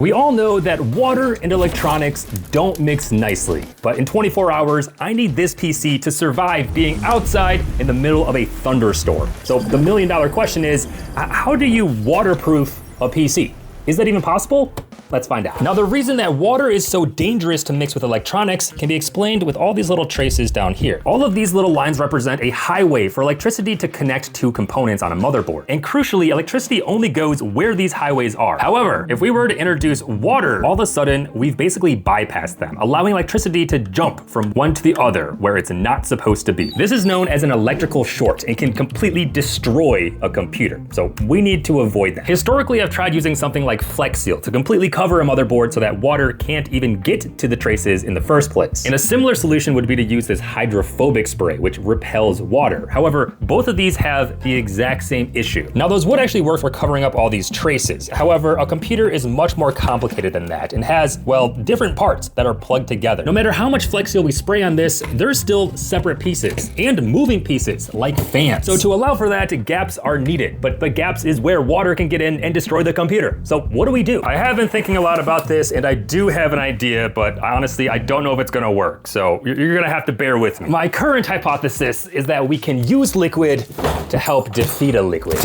We all know that water and electronics don't mix nicely, but in 24 hours, I need this PC to survive being outside in the middle of a thunderstorm. So the million-dollar question is, how do you waterproof a PC? Is that even possible? Let's find out. Now, the reason that water is so dangerous to mix with electronics can be explained with all these little traces down here. All of these little lines represent a highway for electricity to connect two components on a motherboard. And crucially, electricity only goes where these highways are. However, if we were to introduce water, all of a sudden, we've basically bypassed them, allowing electricity to jump from one to the other where it's not supposed to be. This is known as an electrical short and can completely destroy a computer. So we need to avoid that. Historically, I've tried using something like Flex Seal to completely cover a motherboard so that water can't even get to the traces in the first place. And a similar solution would be to use this hydrophobic spray, which repels water. However, both of these have the exact same issue. Now, those would actually work for covering up all these traces. However, a computer is much more complicated than that and has, well, different parts that are plugged together. No matter how much Flex Seal we spray on this, there's still separate pieces and moving pieces like fans. So to allow for that, gaps are needed, but gaps is where water can get in and destroy the computer. So what do we do? I have been thinking a lot about this and I do have an idea, but honestly, I don't know if it's gonna work. So you're gonna have to bear with me. My current hypothesis is that we can use liquid to help defeat a liquid.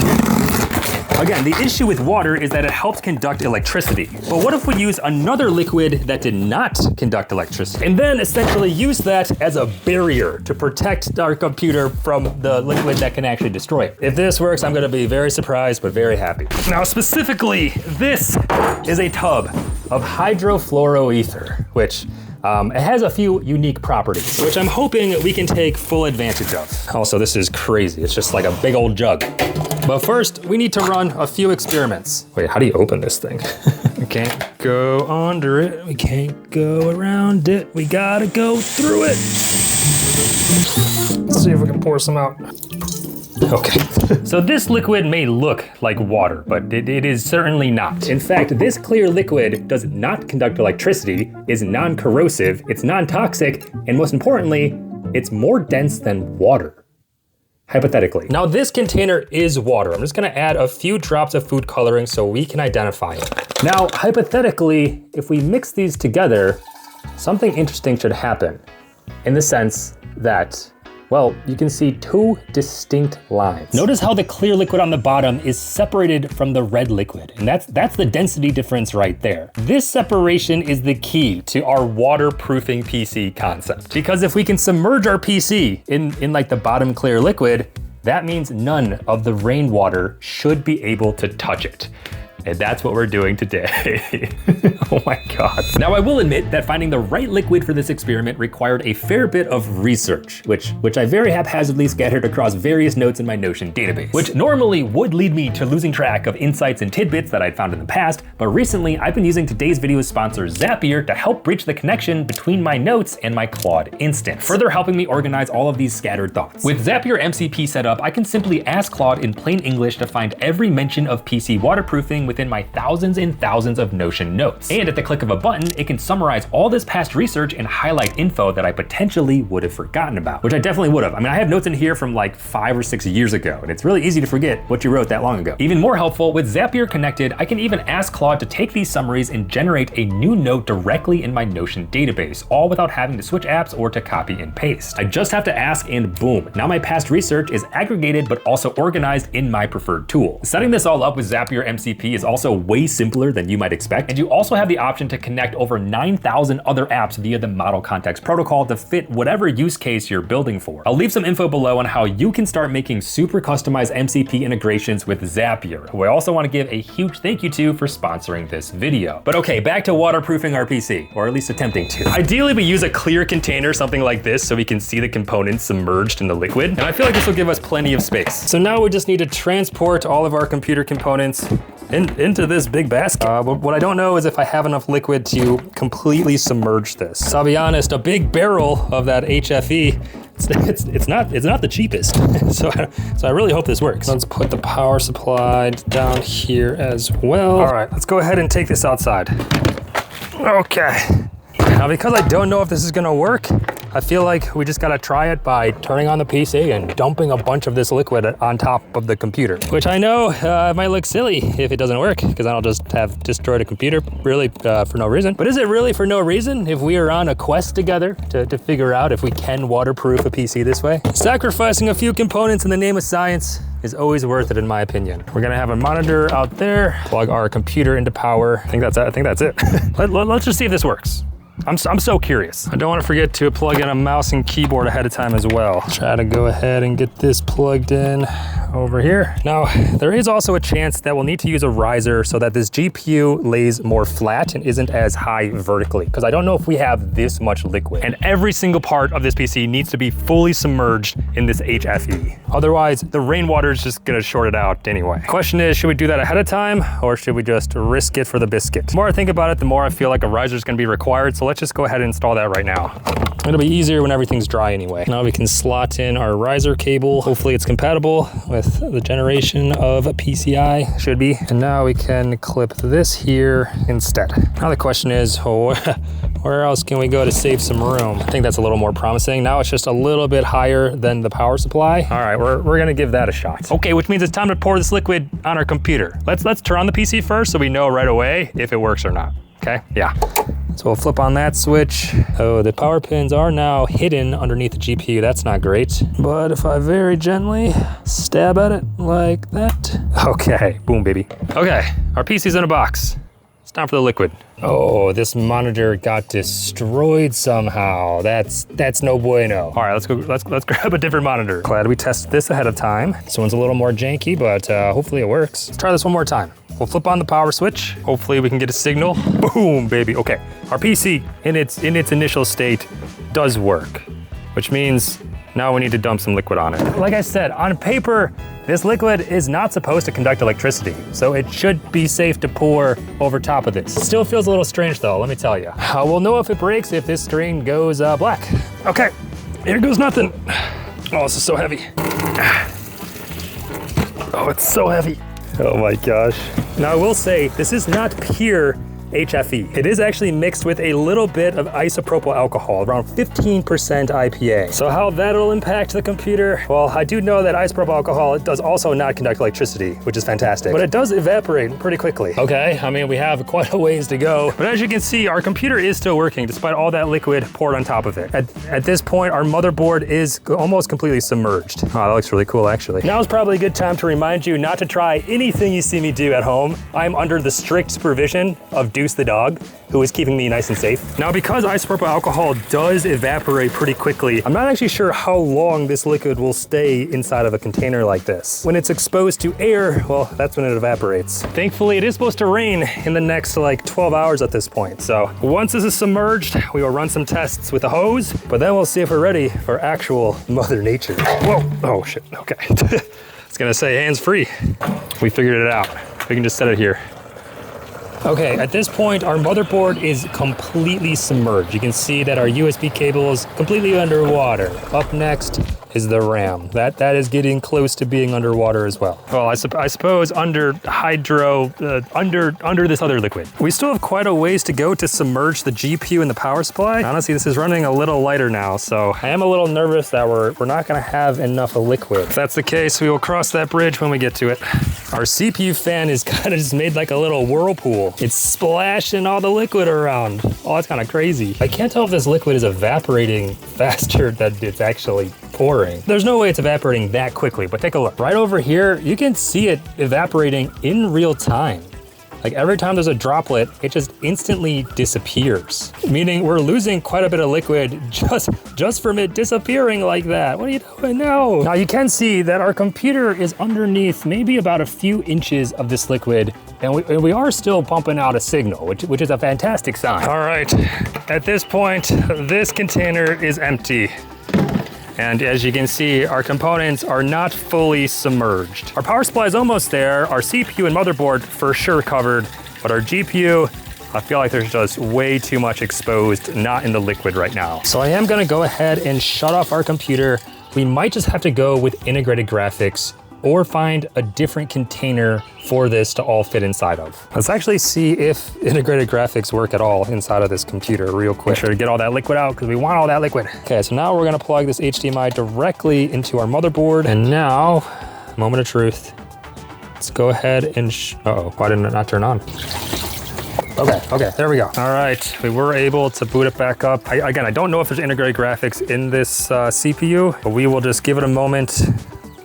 Again, the issue with water is that it helps conduct electricity. But what if we use another liquid that did not conduct electricity and then essentially use that as a barrier to protect our computer from the liquid that can actually destroy it? If this works, I'm gonna be very surprised, but very happy. Now, specifically, this is a tub of hydrofluoroether, which it has a few unique properties, which I'm hoping we can take full advantage of. Also, this is crazy. It's just like a big old jug. But first, we need to run a few experiments. Wait, how do you open this thing? We can't go under it. We can't go around it. We gotta go through it. Let's see if we can pour some out. Okay, so this liquid may look like water, but it is certainly not. In fact, this clear liquid does not conduct electricity, is non-corrosive, it's non-toxic, and most importantly, it's more dense than water. Hypothetically. Now, this container is water. I'm just gonna add a few drops of food coloring so we can identify it. Now, hypothetically, if we mix these together, something interesting should happen in the sense that, well, you can see two distinct lines. Notice how the clear liquid on the bottom is separated from the red liquid, and that's the density difference right there. This separation is the key to our waterproofing PC concept. Because if we can submerge our PC in like the bottom clear liquid, that means none of the rainwater should be able to touch it. And that's what we're doing today. Oh my God. Now, I will admit that finding the right liquid for this experiment required a fair bit of research, which I very haphazardly scattered across various notes in my Notion database, which normally would lead me to losing track of insights and tidbits that I'd found in the past, but recently I've been using today's video's sponsor, Zapier, to help bridge the connection between my notes and my Claude instance, further helping me organize all of these scattered thoughts. With Zapier MCP set up, I can simply ask Claude in plain English to find every mention of PC waterproofing within my thousands and thousands of Notion notes. And at the click of a button, it can summarize all this past research and highlight info that I potentially would have forgotten about, which I definitely would have. I mean, I have notes in here from like 5 or 6 years ago, and it's really easy to forget what you wrote that long ago. Even more helpful, with Zapier connected, I can even ask Claude to take these summaries and generate a new note directly in my Notion database, all without having to switch apps or to copy and paste. I just have to ask and boom, now my past research is aggregated but also organized in my preferred tool. Setting this all up with Zapier MCP is also way simpler than you might expect, and you also have the option to connect over 9,000 other apps via the Model Context Protocol to fit whatever use case you're building for. I'll leave some info below on how you can start making super customized MCP integrations with Zapier, who I also want to give a huge thank you to for sponsoring this video. But okay, back to waterproofing our PC, or at least attempting to. Ideally, we use a clear container, something like this, so we can see the components submerged in the liquid, and I feel like this will give us plenty of space. So now we just need to transport all of our computer components into this big basket. But what I don't know is if I have enough liquid to completely submerge this. So I'll be honest, a big barrel of that HFE, it's not the cheapest. so I really hope this works. Let's put the power supply down here as well. All right, let's go ahead and take this outside. Okay. Now, because I don't know if this is gonna work, I feel like we just gotta try it by turning on the PC and dumping a bunch of this liquid on top of the computer. Which I know might look silly if it doesn't work, because I'll just have destroyed a computer really for no reason. But is it really for no reason if we are on a quest together to figure out if we can waterproof a PC this way? Sacrificing a few components in the name of science is always worth it, in my opinion. We're gonna have a monitor out there, plug our computer into power. I think that's it. Let's just see if this works. I'm so curious. I don't want to forget to plug in a mouse and keyboard ahead of time as well. Try to go ahead and get this plugged in over here. Now, there is also a chance that we'll need to use a riser so that this GPU lays more flat and isn't as high vertically, because I don't know if we have this much liquid. And every single part of this PC needs to be fully submerged in this HFE. Otherwise, the rainwater is just gonna short it out anyway. Question is, should we do that ahead of time, or should we just risk it for the biscuit? The more I think about it, the more I feel like a riser is gonna be required, so let's just go ahead and install that right now. It'll be easier when everything's dry anyway. Now we can slot in our riser cable. Hopefully it's compatible with the generation of a PCI, should be. And now we can clip this here instead. Now the question is, where else can we go to save some room? I think that's a little more promising. Now it's just a little bit higher than the power supply. All right, we're gonna give that a shot. Okay, which means it's time to pour this liquid on our computer. Let's turn on the PC first so we know right away if it works or not, okay? Yeah. So we'll flip on that switch. Oh, the power pins are now hidden underneath the GPU. That's not great. But if I very gently stab at it like that. Okay, boom, baby. Okay, our PC's in a box. It's time for the liquid. Oh, this monitor got destroyed somehow. That's no bueno. All right, let's grab a different monitor. Glad we tested this ahead of time. This one's a little more janky, but hopefully it works. Let's try this one more time. We'll flip on the power switch. Hopefully we can get a signal. Boom, baby. Okay, our PC in its initial state does work, which means now we need to dump some liquid on it. Like I said, on paper, this liquid is not supposed to conduct electricity, so it should be safe to pour over top of this. Still feels a little strange though, let me tell you. We'll know if it breaks if this screen goes black. Okay, here goes nothing. Oh, this is so heavy. Oh, it's so heavy. Oh my gosh. Now I will say, this is not pure HFE. It is actually mixed with a little bit of isopropyl alcohol, around 15% IPA. So how that'll impact the computer? Well, I do know that isopropyl alcohol does also not conduct electricity, which is fantastic, but it does evaporate pretty quickly. Okay, I mean, we have quite a ways to go, but as you can see, our computer is still working despite all that liquid poured on top of it. At this point, our motherboard is almost completely submerged. Oh, that looks really cool, actually. Now is probably a good time to remind you not to try anything you see me do at home. I'm under the strict supervision of Deuce the dog, who is keeping me nice and safe. Now, because isopropyl alcohol does evaporate pretty quickly, I'm not actually sure how long this liquid will stay inside of a container like this. When it's exposed to air, well, that's when it evaporates. Thankfully, it is supposed to rain in the next like 12 hours at this point. So once this is submerged, we will run some tests with a hose, but then we'll see if we're ready for actual Mother Nature. Whoa, oh shit, okay. I was gonna say hands free. We figured it out. We can just set it here. Okay, at this point, our motherboard is completely submerged. You can see that our USB cable is completely underwater. Up next is the RAM. That is getting close to being underwater as well. Well, I suppose under hydro, under this other liquid. We still have quite a ways to go to submerge the GPU and the power supply. Honestly, this is running a little lighter now, so I am a little nervous that we're not gonna have enough liquid. If that's the case, we will cross that bridge when we get to it. Our CPU fan is kind of just made like a little whirlpool. It's splashing all the liquid around. Oh, that's kind of crazy. I can't tell if this liquid is evaporating faster than it's actually pouring. There's no way it's evaporating that quickly, but take a look. Right over here, you can see it evaporating in real time. Like every time there's a droplet, it just instantly disappears. Meaning we're losing quite a bit of liquid just from it disappearing like that. What are you doing now? Now you can see that our computer is underneath maybe about a few inches of this liquid, and we are still pumping out a signal, which is a fantastic sign. All right, at this point, this container is empty. And as you can see, our components are not fully submerged. Our power supply is almost there. Our CPU and motherboard for sure covered, but our GPU, I feel like there's just way too much exposed, not in the liquid right now. So I am gonna go ahead and shut off our computer. We might just have to go with integrated graphics or find a different container for this to all fit inside of. Let's actually see if integrated graphics work at all inside of this computer real quick. Make sure to get all that liquid out because we want all that liquid. Okay, so now we're gonna plug this HDMI directly into our motherboard. And now, moment of truth. Let's go ahead and, uh-oh, why didn't it not turn on? Okay, there we go. All right, we were able to boot it back up. Again, I don't know if there's integrated graphics in this CPU, but we will just give it a moment,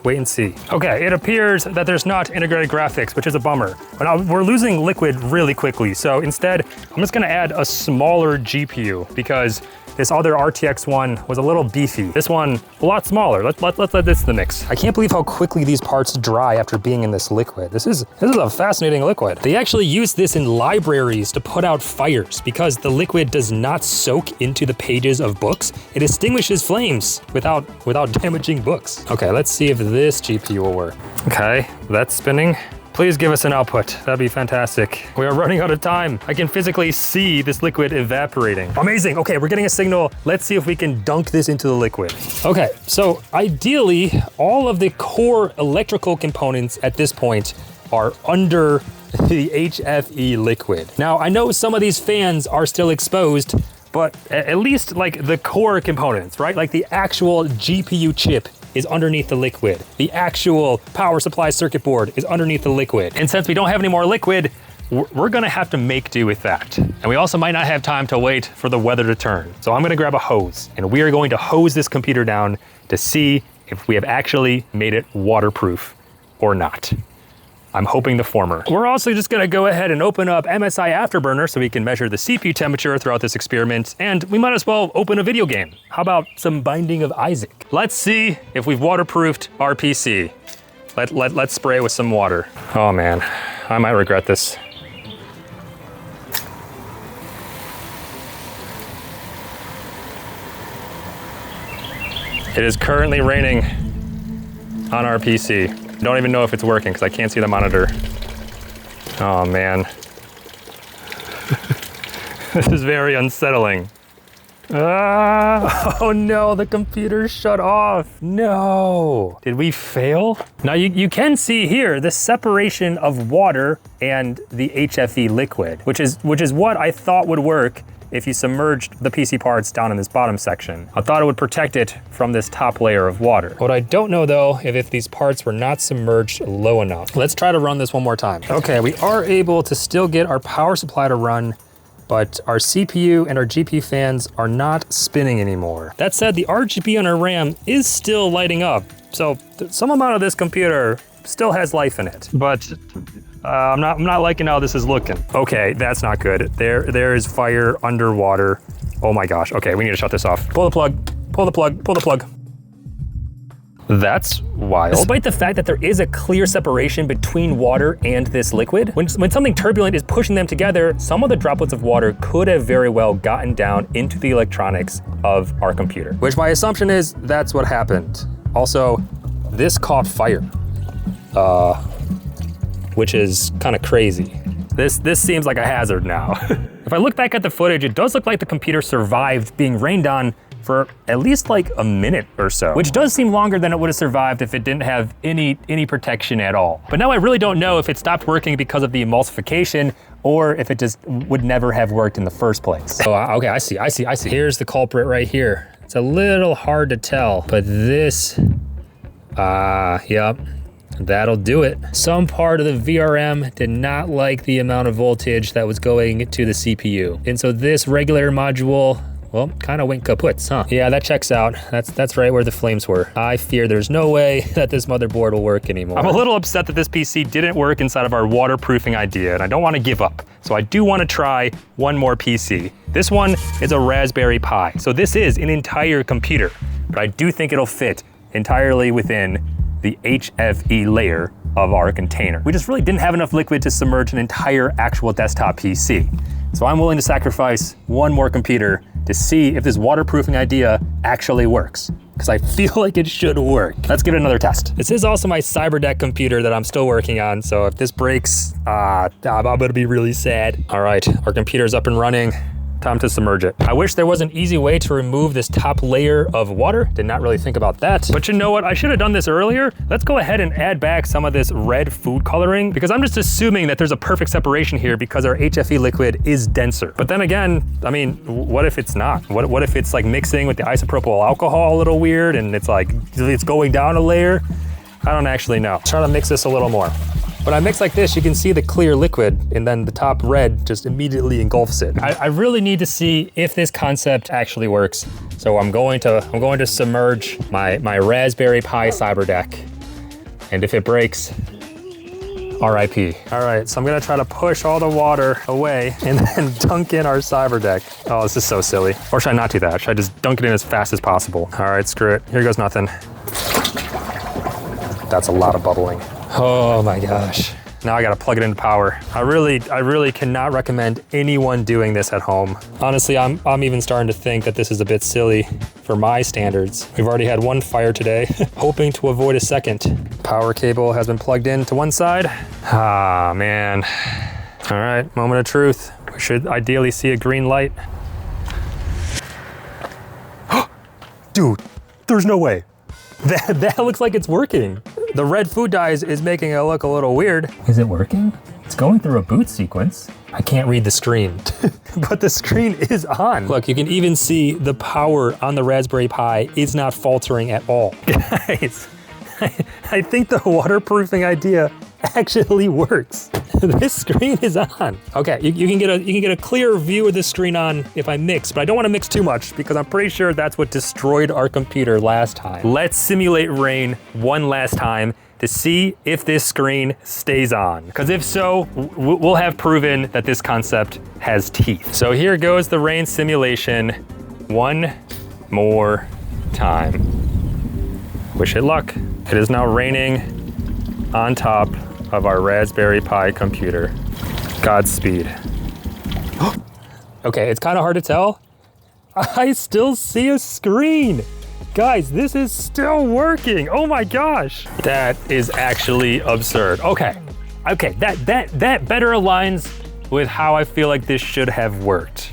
wait and see. Okay, it appears that there's not integrated graphics, which is a bummer. But now we're losing liquid really quickly. So instead, I'm just gonna add a smaller GPU because this other RTX one was a little beefy. This one, a lot smaller. Let's let this in the mix. I can't believe how quickly these parts dry after being in this liquid. This is a fascinating liquid. They actually use this in libraries to put out fires because the liquid does not soak into the pages of books. It extinguishes flames without damaging books. Okay, let's see if this GPU will work. Okay, that's spinning. Please give us an output. That'd be fantastic. We are running out of time. I can physically see this liquid evaporating. Amazing. Okay, we're getting a signal. Let's see if we can dunk this into the liquid. Okay, so ideally, all of the core electrical components at this point are under the HFE liquid. Now, I know some of these fans are still exposed, but at least like the core components, right? Like the actual GPU chip is underneath the liquid. The actual power supply circuit board is underneath the liquid. And since we don't have any more liquid, we're gonna have to make do with that. And we also might not have time to wait for the weather to turn. So I'm gonna grab a hose and we are going to hose this computer down to see if we have actually made it waterproof or not. I'm hoping the former. We're also just gonna go ahead and open up MSI Afterburner so we can measure the CPU temperature throughout this experiment, and we might as well open a video game. How about some Binding of Isaac? Let's see if we've waterproofed our PC. Let's spray it with some water. Oh man, I might regret this. It is currently raining on our PC. Don't even know if it's working because I can't see the monitor. Oh man. This is very unsettling. Oh no, the computer shut off. No. Did we fail? Now you can see here the separation of water and the HFE liquid, which is what I thought would work if you submerged the PC parts down in this bottom section. I thought it would protect it from this top layer of water. What I don't know though, if these parts were not submerged low enough. Let's try to run this one more time. Okay, we are able to still get our power supply to run, but our CPU and our GPU fans are not spinning anymore. That said, the RGB on our RAM is still lighting up. So some amount of this computer still has life in it, but I'm not liking how this is looking. Okay, that's not good. There is fire underwater. Oh my gosh. Okay, we need to shut this off. Pull the plug, pull the plug, pull the plug. That's wild. Despite the fact that there is a clear separation between water and this liquid, when something turbulent is pushing them together, some of the droplets of water could have very well gotten down into the electronics of our computer. Which my assumption is that's what happened. Also, this caught fire. Which is kind of crazy. This seems like a hazard now. If I look back at the footage, it does look like the computer survived being rained on for at least like a minute or so, which does seem longer than it would have survived if it didn't have any protection at all. But now I really don't know if it stopped working because of the emulsification or if it just would never have worked in the first place. Oh, okay, I see. Here's the culprit right here. It's a little hard to tell, but this, yep. That'll do it. Some part of the VRM did not like the amount of voltage that was going to the CPU. And so this regulator module, well, kind of went kaput, huh? Yeah, that checks out. That's right where the flames were. I fear there's no way that this motherboard will work anymore. I'm a little upset that this PC didn't work inside of our waterproofing idea, and I don't want to give up. So I do want to try one more PC. This one is a Raspberry Pi. So this is an entire computer, but I do think it'll fit entirely within the HFE layer of our container. We just really didn't have enough liquid to submerge an entire actual desktop PC. So I'm willing to sacrifice one more computer to see if this waterproofing idea actually works, because I feel like it should work. Let's give it another test. This is also my CyberDeck computer that I'm still working on, so if this breaks, I'm gonna be really sad. All right, our computer's up and running. time to submerge it. I wish there was an easy way to remove this top layer of water. Did not really think about that. But you know what? I should have done this earlier. Let's go ahead and add back some of this red food coloring because I'm just assuming that there's a perfect separation here because our HFE liquid is denser. But then again, I mean, what if it's not? What if it's like mixing with the isopropyl alcohol a little weird and it's like, it's going down a layer? I don't actually know. Try to mix this a little more. When I mix like this, you can see the clear liquid and then the top red just immediately engulfs it. I really need to see if this concept actually works. So I'm going to submerge my Raspberry Pi cyber deck. And if it breaks, RIP. All right, so I'm gonna try to push all the water away and then dunk in our cyber deck. Oh, this is so silly. Or should I not do that? Should I just dunk it in as fast as possible? All right, screw it. Here goes nothing. That's a lot of bubbling. Oh my gosh. Now I gotta plug it into power. I really cannot recommend anyone doing this at home. Honestly, I'm even starting to think that this is a bit silly for my standards. We've already had one fire today, hoping to avoid a second. Power cable has been plugged in to one side. Ah, man. All right, moment of truth. We should ideally see a green light. Dude, there's no way. That looks like it's working. The red food dye is making it look a little weird. Is it working? It's going through a boot sequence. I can't read the screen, but the screen is on. Look, you can even see the power on the Raspberry Pi is not faltering at all. Guys, I think the waterproofing idea actually works. This screen is on. Okay, you can get a clear view of the screen on if I mix, but I don't want to mix too much because I'm pretty sure that's what destroyed our computer last time. Let's simulate rain one last time to see if this screen stays on. Because if so, we'll have proven that this concept has teeth. So here goes the rain simulation one more time. Wish it luck. It is now raining on top of our Raspberry Pi computer. Godspeed. Okay, it's kind of hard to tell. I still see a screen. Guys, this is still working. Oh my gosh. That is actually absurd. Okay, that better aligns with how I feel like this should have worked.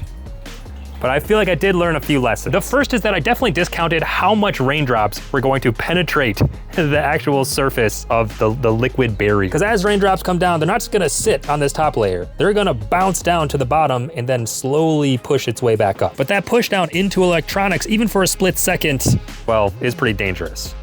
But I feel like I did learn a few lessons. The first is that I definitely discounted how much raindrops were going to penetrate the actual surface of the liquid berry. Because as raindrops come down, they're not just gonna sit on this top layer. They're gonna bounce down to the bottom and then slowly push its way back up. But that push down into electronics, even for a split second, well, is pretty dangerous.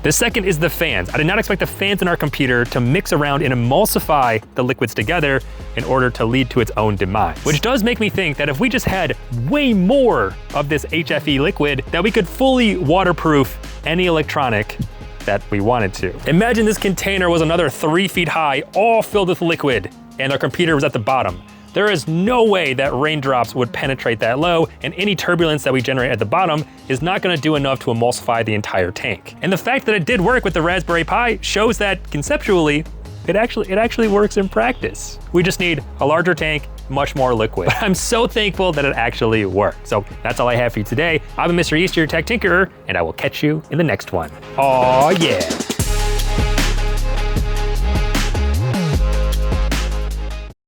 The second is the fans. I did not expect the fans in our computer to mix around and emulsify the liquids together in order to lead to its own demise. Which does make me think that if we just had way more of this HFE liquid, that we could fully waterproof any electronic that we wanted to. Imagine this container was another 3 feet high, all filled with liquid, and our computer was at the bottom. There is no way that raindrops would penetrate that low, and any turbulence that we generate at the bottom is not gonna do enough to emulsify the entire tank. And the fact that it did work with the Raspberry Pi shows that conceptually, it actually works in practice. We just need a larger tank, much more liquid. But I'm so thankful that it actually worked. So that's all I have for you today. I'm Mr. Yeaster, your tech tinkerer, and I will catch you in the next one. Aw, yeah.